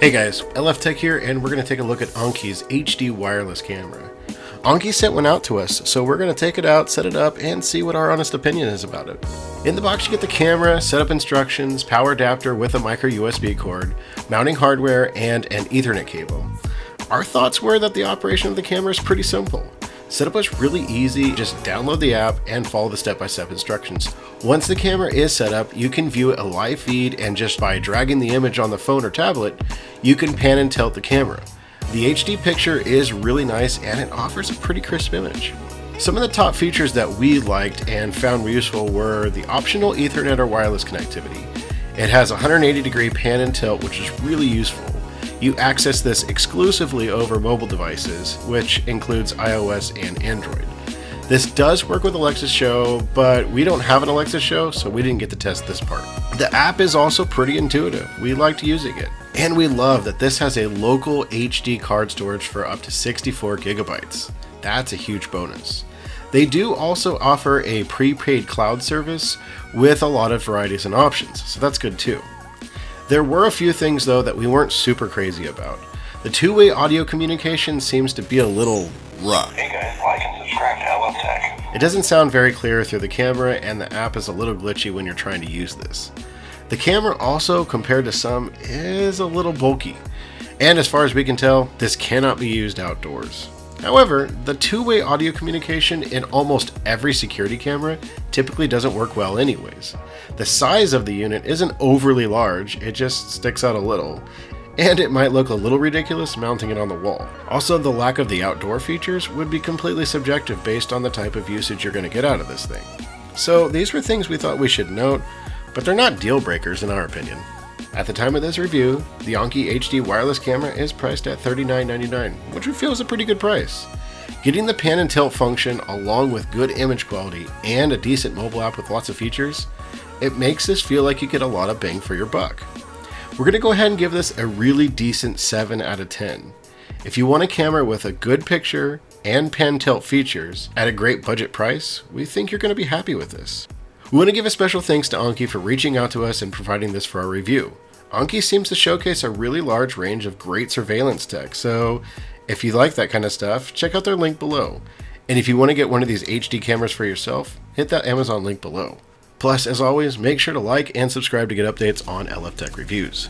Hey guys, LF Tech here, and we're going to take a look at ANNKE's HD wireless camera. ANNKE sent one out to us, so we're going to take it out, set it up, and see what our honest opinion is about it. In the box you get the camera, setup instructions, power adapter with a micro USB cord, mounting hardware, and an Ethernet cable. Our thoughts were that the operation of the camera is pretty simple. Setup was really easy, just download the app and follow the step-by-step instructions. Once the camera is set up, you can view a live feed, and just by dragging the image on the phone or tablet, you can pan and tilt the camera. The HD picture is really nice and it offers a pretty crisp image. Some of the top features that we liked and found useful were the optional Ethernet or wireless connectivity. It has a 180-degree pan and tilt, which is really useful. You access this exclusively over mobile devices, which includes iOS and Android. This does work with Alexa Show, but we don't have an Alexa Show, so we didn't get to test this part. The app is also pretty intuitive. We liked using it. And we love that this has a local HD card storage for up to 64 gigabytes. That's a huge bonus. They do also offer a prepaid cloud service with a lot of varieties and options, so that's good too. There were a few things though that we weren't super crazy about. The two-way audio communication seems to be a little rough. Hey guys, like and subscribe to LF Tech. It doesn't sound very clear through the camera, and the app is a little glitchy when you're trying to use this. The camera also, compared to some, is a little bulky. And as far as we can tell, this cannot be used outdoors. However, the two-way audio communication in almost every security camera typically doesn't work well anyways. The size of the unit isn't overly large, it just sticks out a little, and it might look a little ridiculous mounting it on the wall. Also, the lack of the outdoor features would be completely subjective based on the type of usage you're going to get out of this thing. So these were things we thought we should note, but they're not deal breakers in our opinion. At the time of this review, the ANNKE HD wireless camera is priced at $39.99, which we feel is a pretty good price. Getting the pan and tilt function along with good image quality and a decent mobile app with lots of features, it makes this feel like you get a lot of bang for your buck. We're going to go ahead and give this a really decent 7 out of 10. If you want a camera with a good picture and pan tilt features at a great budget price, we think you're going to be happy with this. We want to give a special thanks to ANNKE for reaching out to us and providing this for our review. ANNKE seems to showcase a really large range of great surveillance tech, so if you like that kind of stuff, check out their link below. And if you want to get one of these HD cameras for yourself, hit that Amazon link below. Plus, as always, make sure to like and subscribe to get updates on LF Tech reviews.